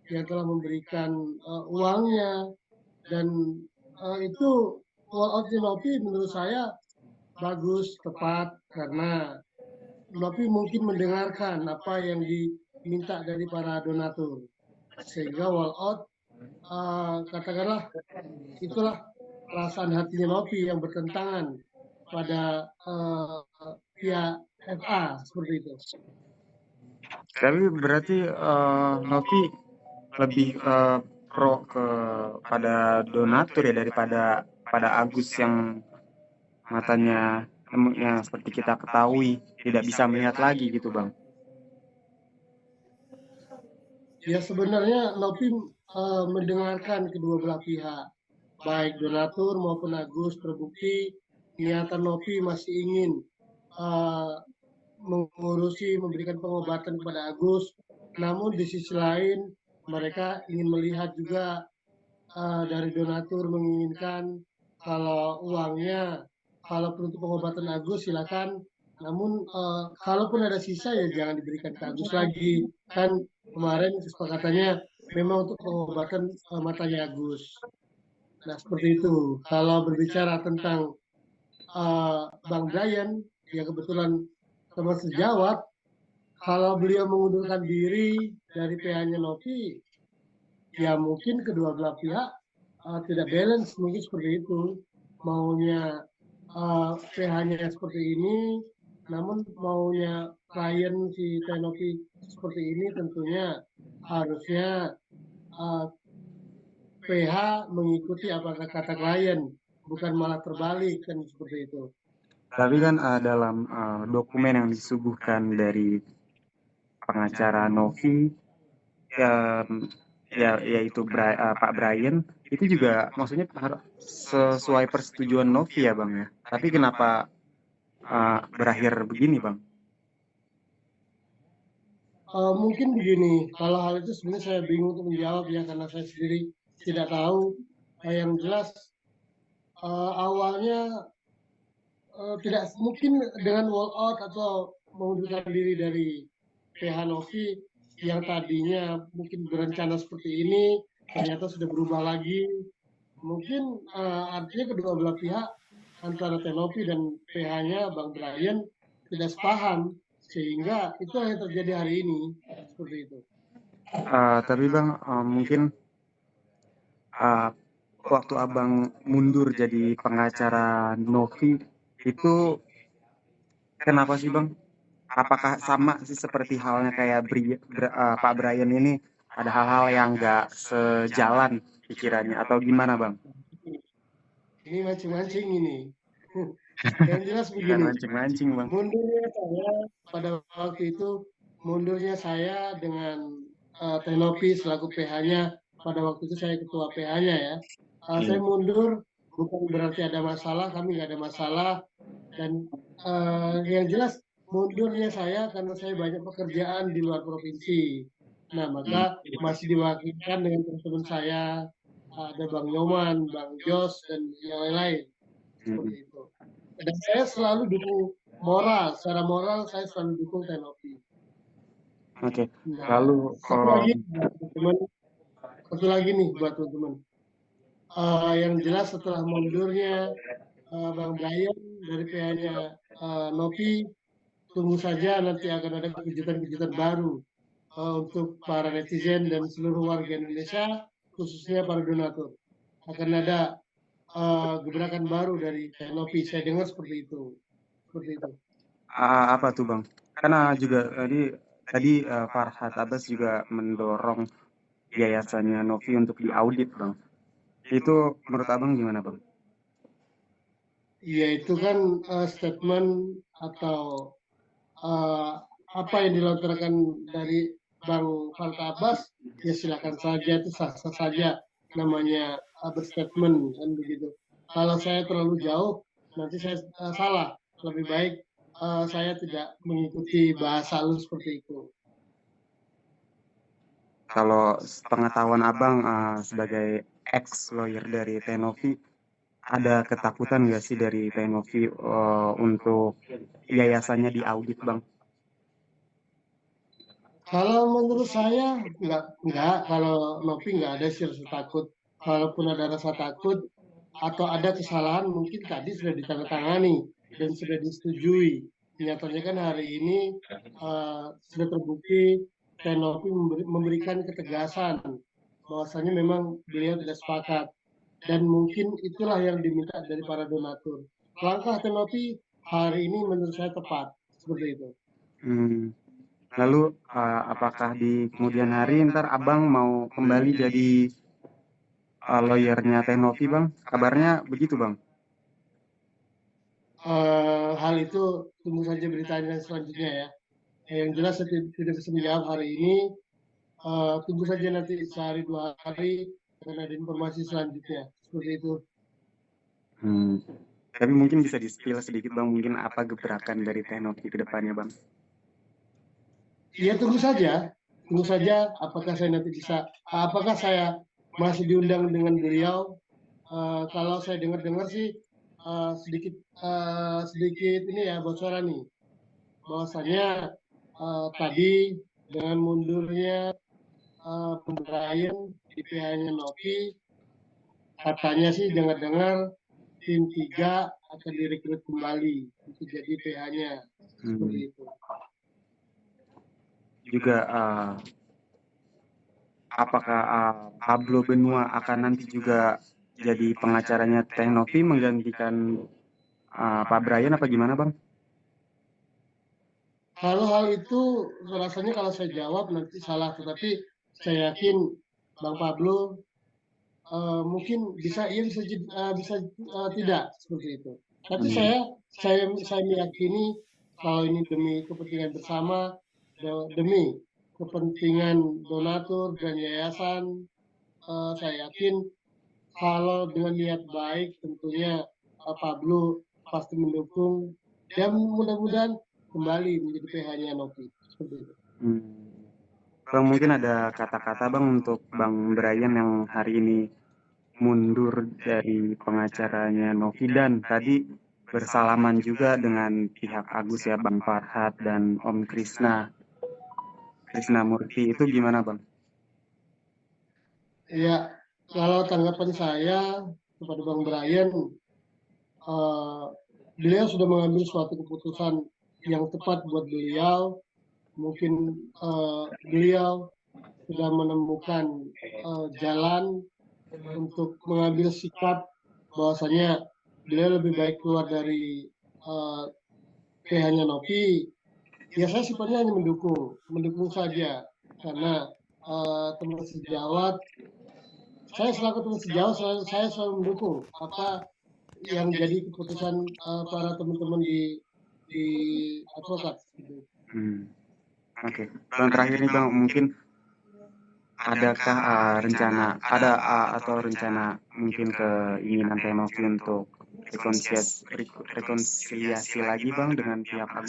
yang telah memberikan uangnya, dan itu wall out Nopi menurut saya bagus, tepat, karena Nopi mungkin mendengarkan apa yang diminta dari para donatur, sehingga wall out katakanlah itulah perasaan hatinya Nopi yang bertentangan pada pihak FA seperti itu. Tapi berarti Novi lebih pro ke pada donatur ya daripada pada Agus yang matanya yang seperti kita ketahui tidak bisa melihat lagi gitu bang. Ya sebenarnya Nopi mendengarkan kedua belah pihak, baik donatur maupun Agus. Terbukti niatan Nopi masih ingin mengurusi, memberikan pengobatan kepada Agus. Namun di sisi lain mereka ingin melihat juga dari donatur menginginkan kalau uangnya, kalau untuk pengobatan Agus silakan. Namun kalaupun ada sisa ya jangan diberikan ke Agus lagi. Kan kemarin kesepakatannya memang untuk pengobatan matanya Agus. Nah seperti itu. Kalau berbicara tentang Bang Brian, yang kebetulan teman sejawat, kalau beliau mengundurkan diri dari PH-nya Novi, ya mungkin kedua belah pihak tidak balance, mungkin seperti itu. Maunya PH-nya seperti ini, namun maunya klien si Tenopi seperti ini, tentunya harusnya PH mengikuti apa kata klien, bukan malah terbalik, kan seperti itu. Tapi kan dalam dokumen yang disuguhkan dari pengacara Novi yaitu Pak Brian itu juga maksudnya sesuai persetujuan Novi ya bang ya. Tapi kenapa berakhir begini bang? Mungkin begini, kalau hal itu sebenarnya saya bingung untuk menjawab ya, karena saya sendiri tidak tahu. Yang jelas awalnya tidak mungkin dengan wall out atau mengundurkan diri dari PH Novi yang tadinya mungkin berencana seperti ini, ternyata sudah berubah lagi. Mungkin artinya kedua belah pihak antara Tenopi dan PH-nya Bang Brian tidak sepaham, sehingga itu yang terjadi hari ini seperti itu. Tapi bang mungkin waktu abang mundur jadi pengacara Novi itu kenapa sih bang? Apakah sama sih seperti halnya kayak Pak Brian ini ada hal-hal yang nggak sejalan pikirannya atau gimana bang? Ini mancing-mancing ini. Yang jelas Bukan begini, mancing-mancing bang. mundurnya saya pada waktu itu, mundurnya saya dengan Tenopi selaku PH-nya, pada waktu itu saya ketua PH-nya ya. Saya mundur bukan berarti ada masalah, kami nggak ada masalah. Dan yang jelas mundurnya saya karena saya banyak pekerjaan di luar provinsi. Nah, maka masih diwakilkan dengan teman-teman saya, ada Bang Nyoman, Bang Jos, dan yang lain-lain. Seperti itu. Dan saya selalu dukung moral, secara moral saya selalu dukung Tenopi. Oke. Nah, Lalu satu lagi nih buat teman-teman. Yang jelas setelah mundurnya Bang Brian dari PH-nya Nopi, tunggu saja nanti akan ada kejutan-kejutan baru untuk para netizen dan seluruh warga Indonesia, khususnya para donatur. Akan ada gebrakan baru dari Nopi. Saya dengar seperti itu. Seperti itu. apa tuh bang? Karena juga tadi Farhad Abbas juga mendorong yayasannya Novi untuk diaudit bang. Itu menurut abang gimana bang? Ya itu kan statement atau apa yang dilontarkan dari Bang Farhad Abbas, ya silakan saja, itu sah-sah saja, namanya berstatement kan begitu. Kalau saya terlalu jauh nanti saya salah, lebih baik saya tidak mengikuti bahasa halus seperti itu. Kalau pengetahuan abang sebagai ex lawyer dari Tenovi, ada ketakutan nggak sih dari Tenovi untuk yayasannya diaudit bang? Kalau menurut saya enggak, kalau Novi nggak ada sih rasa takut. Kalaupun ada rasa takut atau ada kesalahan mungkin tadi sudah ditandatangani dan sudah disetujui. Nyatanya kan hari ini sudah terbukti Novi memberikan ketegasan bahwasanya memang beliau tidak sepakat dan mungkin itulah yang diminta dari para donatur. Langkah Novi hari ini menurut saya tepat seperti itu. Hmm. Lalu apakah di kemudian hari ntar Abang mau kembali jadi lawyernya Teh Novi Bang? Kabarnya begitu Bang. Hal itu tunggu saja beritanya selanjutnya ya. Yang jelas saya tidak bisa menjawab hari ini. Tunggu saja nanti sehari 2 hari akan ada informasi selanjutnya. Seperti itu. Hmm. Tapi mungkin bisa di-spill sedikit Bang, mungkin apa gebrakan dari Teh Novi ke depannya Bang? Ya tunggu saja. Tunggu saja apakah saya nanti bisa, apakah saya masih diundang dengan beliau. Kalau saya dengar-dengar sih sedikit sedikit ini ya bocoran nih. Bahwasanya tadi dengan mundurnya Brian di PH-nya Novi, katanya sih dengar-dengar tim 3 akan direkrut kembali untuk jadi PH-nya. Seperti itu. Juga apakah Pablo Benua akan nanti juga jadi pengacaranya Teh Novi menggantikan Pak Brian apa gimana Bang? Kalau hal itu rasanya kalau saya jawab nanti salah, tetapi saya yakin Bang Pablo mungkin bisa iya bisa tidak seperti itu. Tapi saya meyakini kalau ini demi kepentingan bersama, demi kepentingan donatur dan yayasan, saya yakin kalau dengan niat baik tentunya Pablo pasti mendukung dan mudah-mudahan kembali menjadi PH-nya Novi. Seperti itu. Bang mungkin ada kata-kata Bang untuk Bang Brian yang hari ini mundur dari pengacaranya Novi dan tadi bersalaman juga dengan pihak Agus ya Bang Farhat dan Om Krisna Murti itu gimana Bang? Ya, kalau tanggapan saya kepada Bang Brian, beliau sudah mengambil suatu keputusan yang tepat buat beliau. Mungkin beliau sudah menemukan jalan untuk mengambil sikap bahwasanya beliau lebih baik keluar dari PH-nya Novi. Ya saya sifatnya hanya mendukung saja karena teman sejawat, saya selaku teman sejawat saya selalu mendukung apa yang jadi keputusan para teman-teman di advokat. Oke. Bang terakhir nih Bang mungkin adakah rencana mungkin keinginan Teh Novi untuk rekonsiliasi lagi Bang dengan pihak Agus